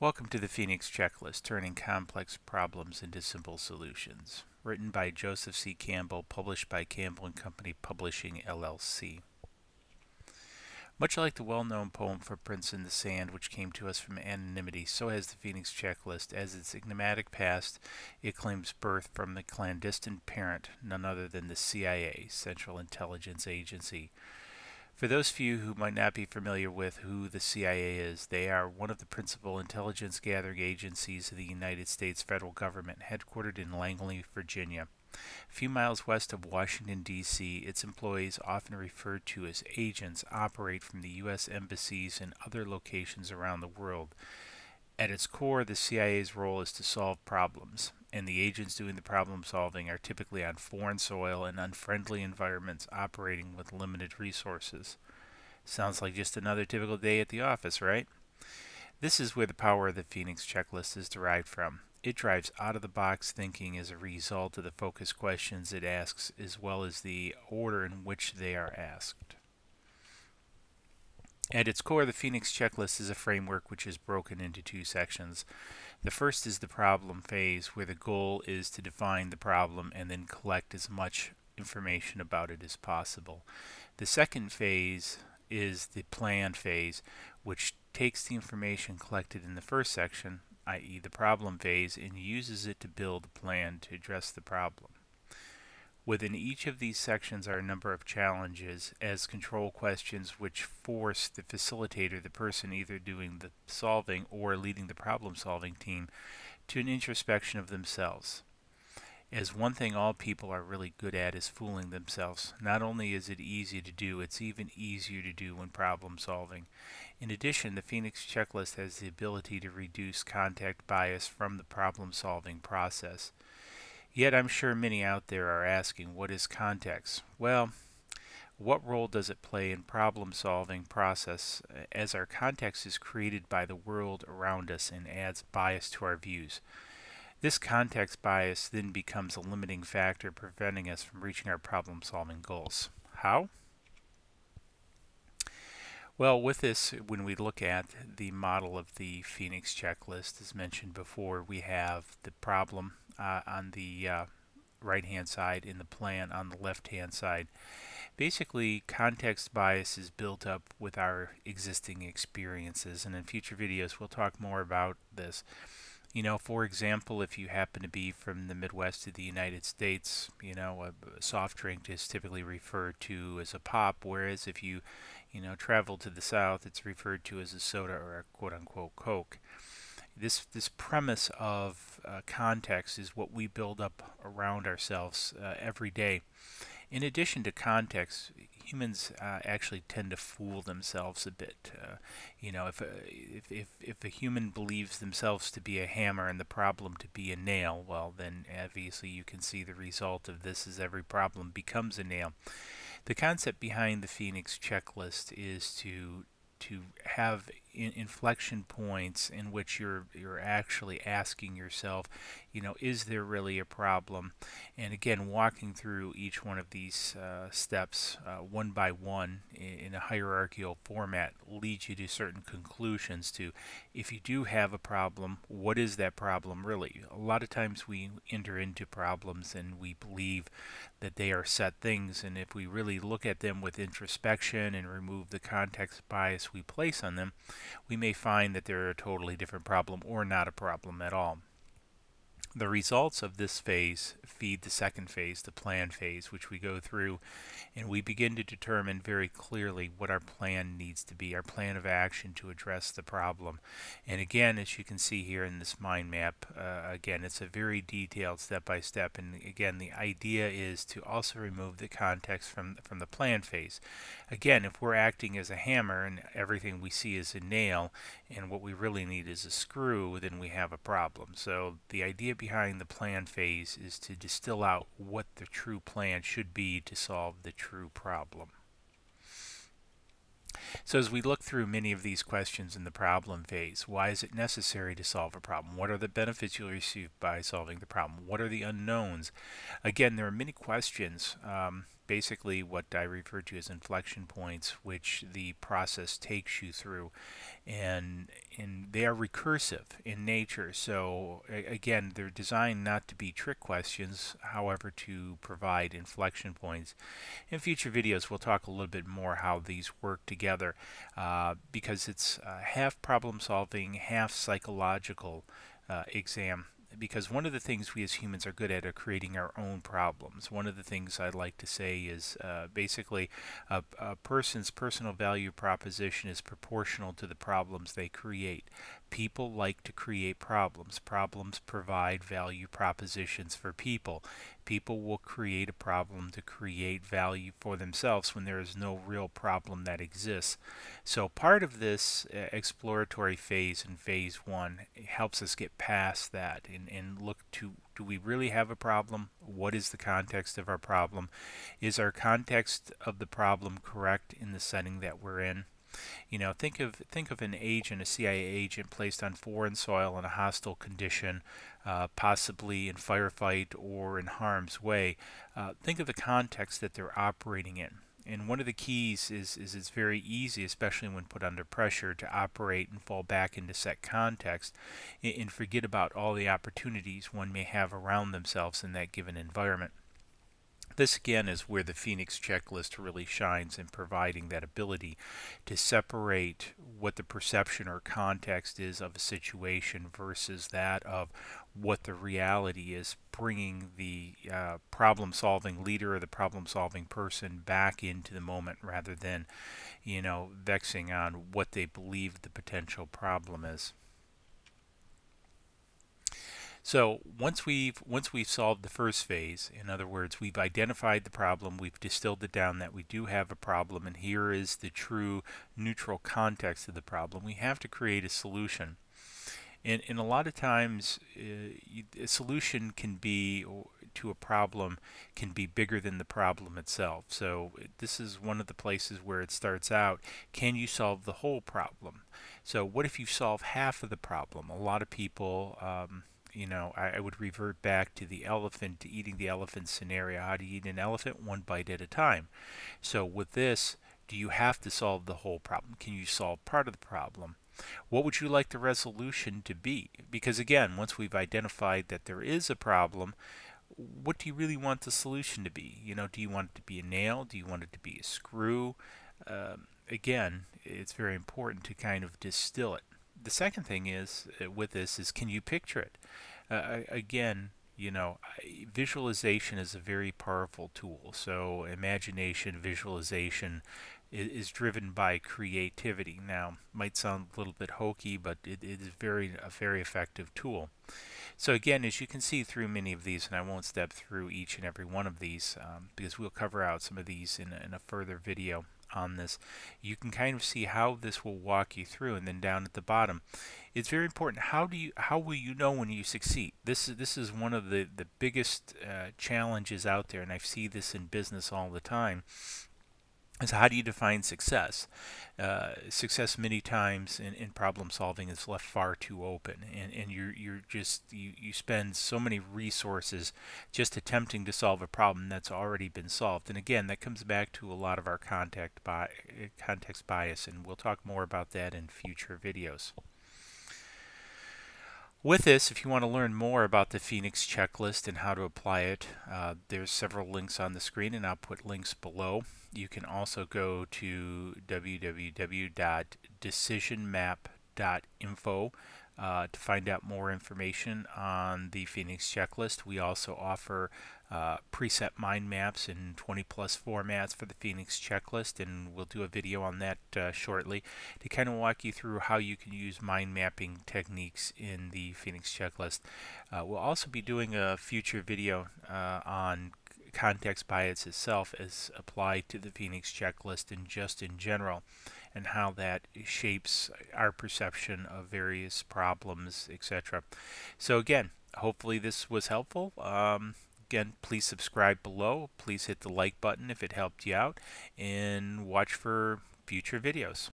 Welcome to the Phoenix Checklist, turning complex problems into simple solutions. Written by Joseph C. Campbell, published by Campbell & Company Publishing, LLC. Much like the well-known poem Footprints in the Sand, which came to us from anonymity, so has the Phoenix Checklist. As its enigmatic past, it claims birth from the clandestine parent, none other than the CIA, Central Intelligence Agency. For those few who might not be familiar with who the CIA is, they are one of the principal intelligence gathering agencies of the United States federal government, headquartered in Langley, Virginia. A few miles west of Washington, D.C., its employees, often referred to as agents, operate from the U.S. embassies and other locations around the world. At its core, the CIA's role is to solve problems, and the agents doing the problem solving are typically on foreign soil and unfriendly environments operating with limited resources. Sounds like just another typical day at the office, right? This is where the power of the Phoenix Checklist is derived from. It drives out of the box thinking as a result of the focused questions it asks, as well as the order in which they are asked. At its core, the Phoenix Checklist is a framework which is broken into two sections. The first is the problem phase, where the goal is to define the problem and then collect as much information about it as possible. The second phase is the plan phase, which takes the information collected in the first section, i.e. the problem phase, and uses it to build a plan to address the problem. Within each of these sections are a number of challenges as control questions which force the facilitator, the person either doing the solving or leading the problem solving team, to an introspection of themselves. As one thing all people are really good at is fooling themselves. Not only is it easy to do, it's even easier to do when problem solving. In addition, the Phoenix Checklist has the ability to reduce context bias from the problem solving process. Yet I'm sure many out there are asking, what is context? Well, what role does it play in problem solving process as our context is created by the world around us and adds bias to our views? This context bias then becomes a limiting factor preventing us from reaching our problem solving goals. How? Well, with this, when we look at the model of the Phoenix checklist, as mentioned before, we have the problem on the right-hand side and the plan on the left-hand side. Basically, context bias is built up with our existing experiences, and in future videos we'll talk more about this. For example, if you happen to be from the Midwest of the United States, a soft drink is typically referred to as a pop, whereas if you travel to the South, it's referred to as a soda or a quote-unquote Coke. This premise of context is what we build up around ourselves every day. In addition to context, humans actually tend to fool themselves a bit. If a human believes themselves to be a hammer and the problem to be a nail, well, then obviously you can see the result of this is every problem becomes a nail. The concept behind the Phoenix checklist is to have inflection points in which you're actually asking yourself, is there really a problem? And again, walking through each one of these steps one by one in a hierarchical format leads you to certain conclusions to, if you do have a problem, what is that problem really? A lot of times we enter into problems and we believe that they are set things, and if we really look at them with introspection and remove the context bias we place on them, we may find that they're a totally different problem or not a problem at all. The results of this phase feed the second phase, the plan phase, which we go through and we begin to determine very clearly what our plan needs to be, our plan of action to address the problem. And again, as you can see here in this mind map, again, it's a very detailed step-by-step, and again, the idea is to also remove the context from the plan phase. Again, if we're acting as a hammer and everything we see is a nail, and what we really need is a screw, then we have a problem. So the idea behind the plan phase is to distill out what the true plan should be to solve the true problem. So as we look through many of these questions in the problem phase, why is it necessary to solve a problem? What are the benefits you'll receive by solving the problem? What are the unknowns? Again, there are many questions, basically what I refer to as inflection points, which the process takes you through. And they are recursive in nature. So again, they're designed not to be trick questions, however, to provide inflection points. In future videos, we'll talk a little bit more how these work together, because it's half problem solving, half psychological exam. Because one of the things we as humans are good at are creating our own problems. One of the things I'd like to say is basically a person's personal value proposition is proportional to the problems they create. People like to create problems. Problems provide value propositions for people. People will create a problem to create value for themselves when there is no real problem that exists. So part of this exploratory phase in phase one helps us get past that and look to, do we really have a problem? What is the context of our problem? Is our context of the problem correct in the setting that we're in? You know, think of an agent, a CIA agent placed on foreign soil in a hostile condition, possibly in firefight or in harm's way. Think of the context that they're operating in. And one of the keys is it's very easy, especially when put under pressure, to operate and fall back into set context and forget about all the opportunities one may have around themselves in that given environment. This again is where the Phoenix checklist really shines in providing that ability to separate what the perception or context is of a situation versus that of what the reality is, bringing the problem-solving leader or the problem-solving person back into the moment rather than, you know, vexing on what they believe the potential problem is. So once we've solved the first phase, in other words, we've identified the problem, we've distilled it down that we do have a problem, and here is the true neutral context of the problem, we have to create a solution. And a lot of times, a solution can be to a problem can be bigger than the problem itself. So this is one of the places where it starts out. Can you solve the whole problem? So what if you solve half of the problem? A lot of people, you know, I would revert back to the elephant, eating the elephant scenario. How do you eat an elephant? One bite at a time. So with this, do you have to solve the whole problem? Can you solve part of the problem? What would you like the resolution to be? Because again, once we've identified that there is a problem, what do you really want the solution to be? You know, do you want it to be a nail? Do you want it to be a screw? Again, it's very important to kind of distill it. The second thing is with this is, can you picture it? Again, you know, visualization is a very powerful tool. So imagination, visualization is driven by creativity. Now, might sound a little bit hokey, but it is a very effective tool. So again, as you can see through many of these, and I won't step through each and every one of these because we'll cover out some of these in a further video on this, you can kind of see how this will walk you through. And then down at the bottom, it's very important. How will you know when you succeed? This is one of the biggest challenges out there, and I see this in business all the time. Is how do you define success? Success many times in problem solving is left far too open, and you spend so many resources just attempting to solve a problem that's already been solved. And again, that comes back to a lot of our context bias, and we'll talk more about that in future videos. With this, if you want to learn more about the Phoenix checklist and how to apply it, there's several links on the screen, and I'll put links below. You can also go to www.decisionMAP.info to find out more information on the Phoenix checklist. We also offer preset mind maps in 20+ formats for the Phoenix checklist, and we'll do a video on that shortly to kind of walk you through how you can use mind mapping techniques in the Phoenix checklist. We'll also be doing a future video on context bias itself as applied to the Phoenix checklist and just in general, and how that shapes our perception of various problems, etc. So again, hopefully this was helpful. Again, please subscribe below. Please hit the like button if it helped you out, and watch for future videos.